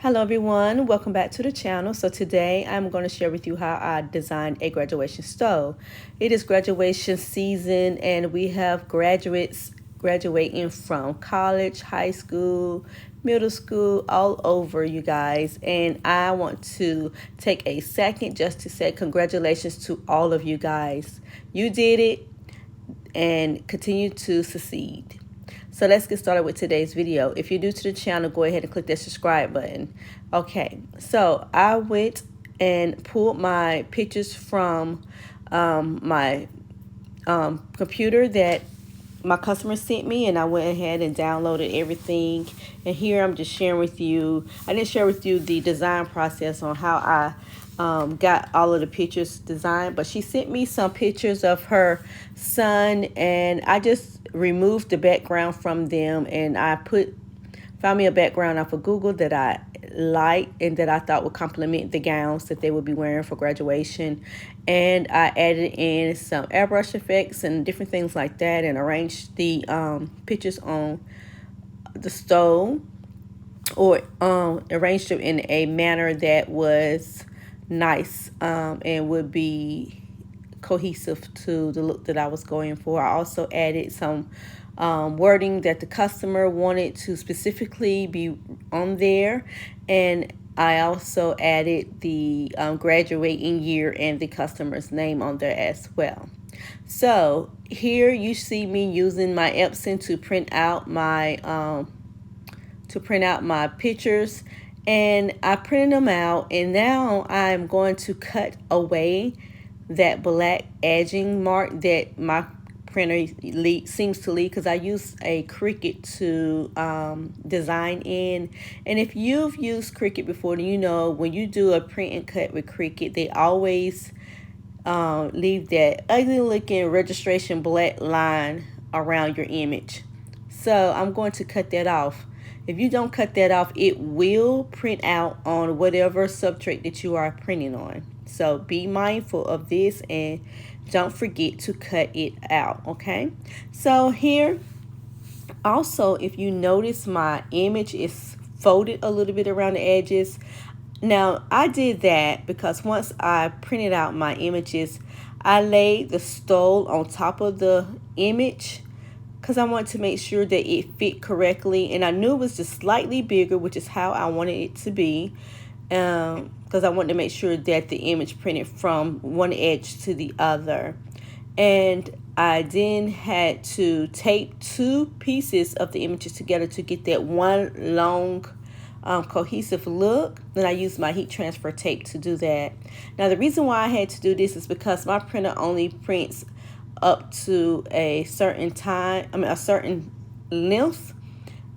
Hello everyone, welcome back to the channel. So today I'm going to share with you how I designed a graduation stole. It is graduation season and we have graduates graduating from college, high school, middle school, all over, you guys. And I want to take a second just to say congratulations to all of you guys. You did it and continue to succeed. So let's get started with today's video. If you're new to the channel, go ahead and click that subscribe button. Okay, so I went and pulled my pictures from my computer that my customer sent me, and I went ahead and downloaded everything. And here I'm just sharing with you, I didn't share with you the design process on how I got all of the pictures designed, but she sent me some pictures of her son, and I just removed the background from them, and I found me a background off of Google that I liked and that I thought would complement the gowns that they would be wearing for graduation. And I added in some airbrush effects and different things like that, and arranged the pictures on the stole, or arranged them in a manner that was nice and would be cohesive to the look that I was going for. I also added some wording that the customer wanted to specifically be on there, and I also added the graduating year and the customer's name on there as well. So here you see me using my Epson to print out my pictures, and I printed them out, and now I'm going to cut away that black edging mark that my printer seems to leave, because I use a Cricut to design in. And if you've used Cricut before, then you know when you do a print and cut with Cricut, they always leave that ugly looking registration black line around your image. So I'm going to cut that off. If you don't cut that off, it will print out on whatever substrate that you are printing on. So be mindful of this and don't forget to cut it out, okay? So here, also, if you notice, my image is folded a little bit around the edges. Now, I did that because once I printed out my images, I laid the stole on top of the image, because I want to make sure that it fit correctly, and I knew it was just slightly bigger, which is how I wanted it to be, because I wanted to make sure that the image printed from one edge to the other. And I then had to tape two pieces of the images together to get that one long cohesive look. Then I used my heat transfer tape to do that. Now the reason why I had to do this is because my printer only prints up to a certain a certain length,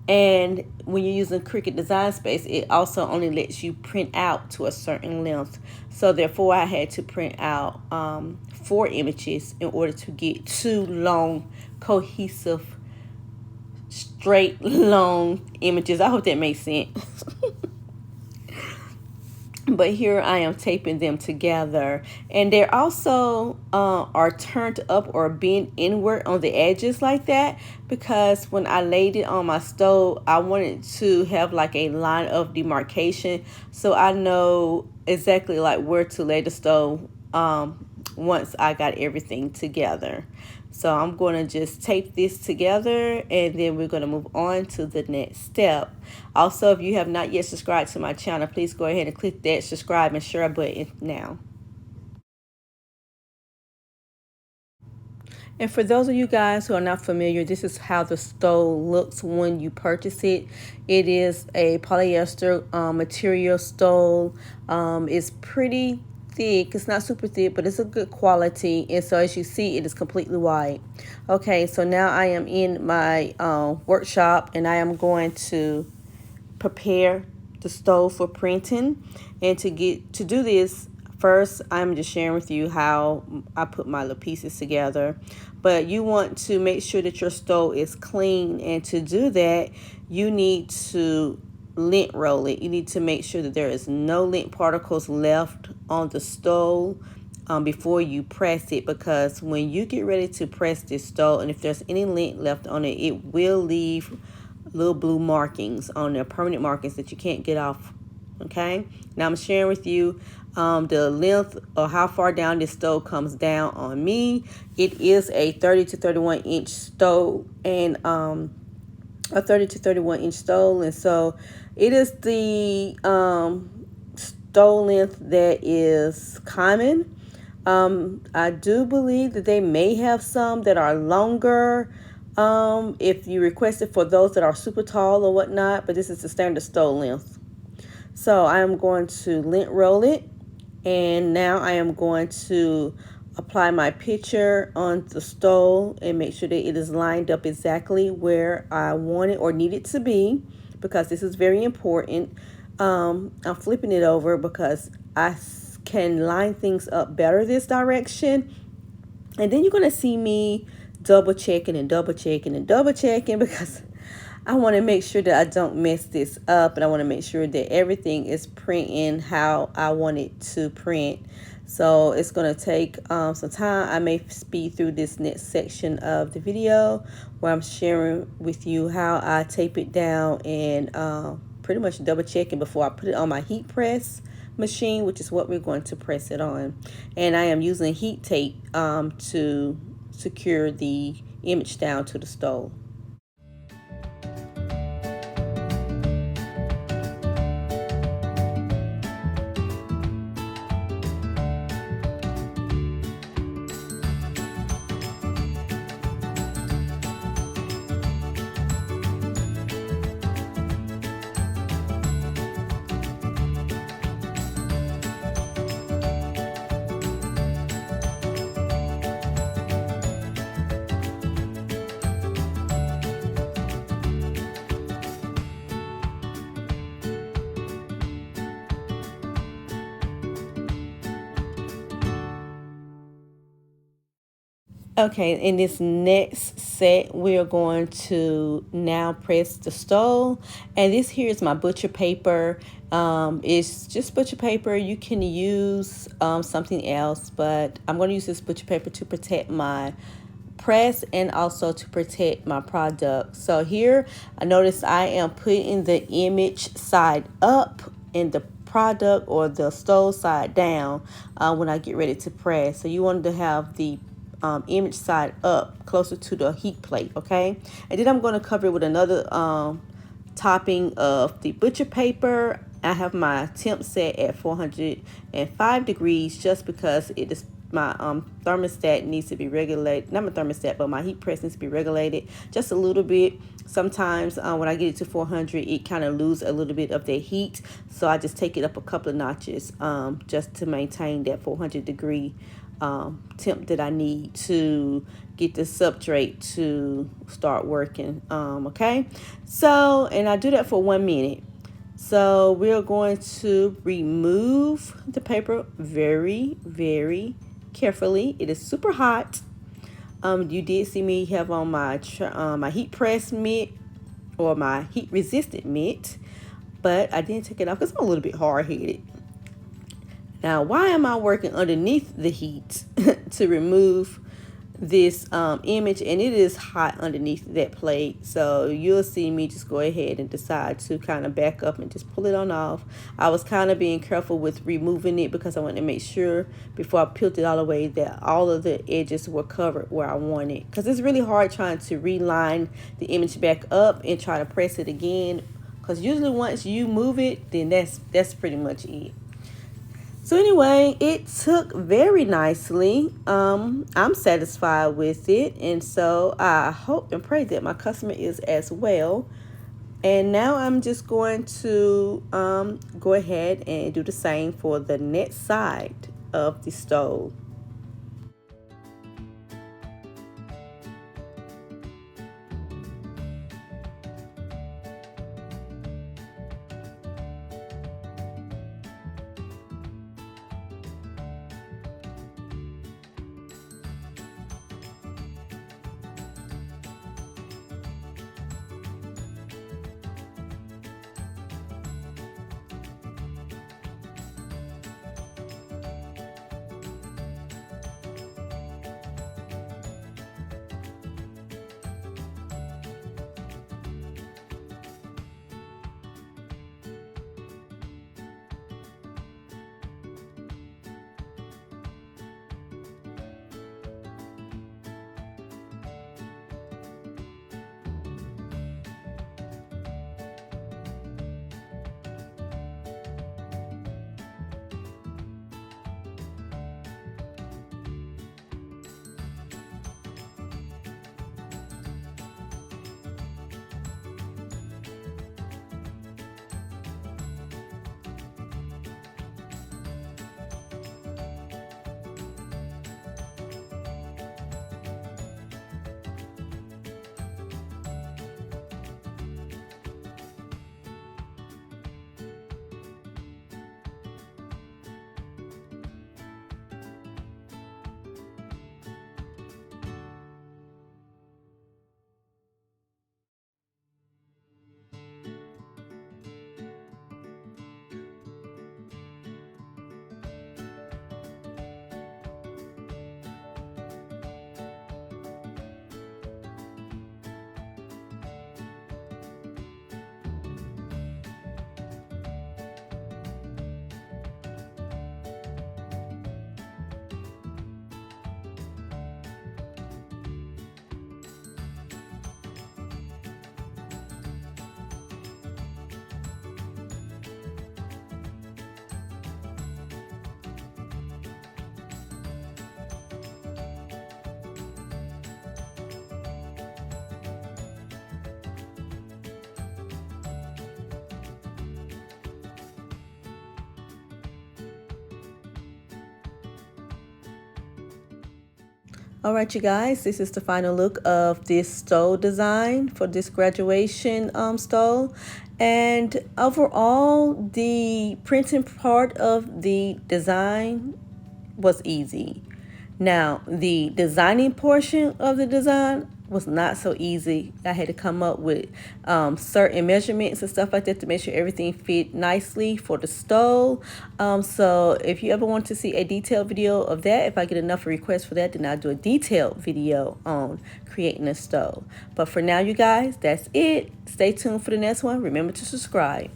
and when you're using Cricut Design Space, it also only lets you print out to a certain length. So therefore I had to print out 4 images in order to get 2 long cohesive straight long images. I hope that makes sense. But here I am taping them together, and they're also are turned up or bent inward on the edges like that, because when I laid it on my stove, I wanted to have like a line of demarcation, so I know exactly like where to lay the stove once I got everything together. So I'm going to just tape this together, and then we're going to move on to the next step. Also, if you have not yet subscribed to my channel, please go ahead and click that subscribe and share button now. And for those of you guys who are not familiar, this is how the stole looks when you purchase it. It is a polyester material stole. It's pretty thick. It's not super thick, but it's a good quality, and so as you see, it is completely white. Okay, so now I am in my workshop, and I am going to prepare the stove for printing. And to do this, first I'm just sharing with you how I put my little pieces together, but you want to make sure that your stove is clean, and to do that you need to lint roll it. You need to make sure that there is no lint particles left on the stove before you press it, because when you get ready to press this stove, and if there's any lint left on it, it will leave little blue markings on there, permanent markings that you can't get off Okay, now I'm sharing with you the length or how far down this stove comes down on me. It is a 30 to 31 inch stove, and a 30 to 31 inch stove, and so it is the stove length that is common. I do believe that they may have some that are longer, if you request it for those that are super tall or whatnot, but this is the standard stove length. So I am going to lint roll it, and now I am going to apply my picture on the stove and make sure that it is lined up exactly where I want it or need it to be, because this is very important. I'm flipping it over because I can line things up better this direction. And then you're going to see me double checking and double checking and double checking, because I want to make sure that I don't mess this up, and I want to make sure that everything is printing how I want it to print. So it's going to take some time. I may speed through this next section of the video where I'm sharing with you how I tape it down and pretty much double checking before I put it on my heat press machine, which is what we're going to press it on. And I am using heat tape to secure the image down to the stove. Okay, in this next set, we are going to now press the stove. And this here is my butcher paper. It's just butcher paper. You can use something else, but I'm going to use this butcher paper to protect my press and also to protect my product. So here, I notice I am putting the image side up and the product or the stove side down when I get ready to press. So you want to have the image side up closer to the heat plate, okay? And then I'm going to cover it with another topping of the butcher paper. I have my temp set at 405 degrees just because it is my thermostat needs to be regulated. Not my thermostat, but my heat press needs to be regulated just a little bit. Sometimes when I get it to 400, it kind of loses a little bit of the heat. So I just take it up a couple of notches just to maintain that 400 degree temp that I need to get the substrate to start working. Okay, so, and I do that for 1 minute. So we're going to remove the paper very, very carefully. It is super hot. You did see me have on my my heat press mitt or my heat resistant mitt, but I didn't take it off because I'm a little bit hard headed. Now, why am I working underneath the heat to remove this image? And it is hot underneath that plate. So you'll see me just go ahead and decide to kind of back up and just pull it on off. I was kind of being careful with removing it because I wanted to make sure before I peeled it all the way that all of the edges were covered where I wanted. Because it's really hard trying to reline the image back up and try to press it again. Because usually once you move it, then that's pretty much it. So anyway, it took very nicely. I'm satisfied with it, and so I hope and pray that my customer is as well. And now I'm just going to go ahead and do the same for the next side of the stove. All right, you guys, this is the final look of this stole design for this graduation stole. And overall, the printing part of the design was easy. Now, the designing portion of the design was not so easy. I had to come up with certain measurements and stuff like that to make sure everything fit nicely for the stole. So if you ever want to see a detailed video of that, if I get enough requests for that, then I'll do a detailed video on creating a stole. But for now, you guys, that's it. Stay tuned for the next one. Remember to subscribe.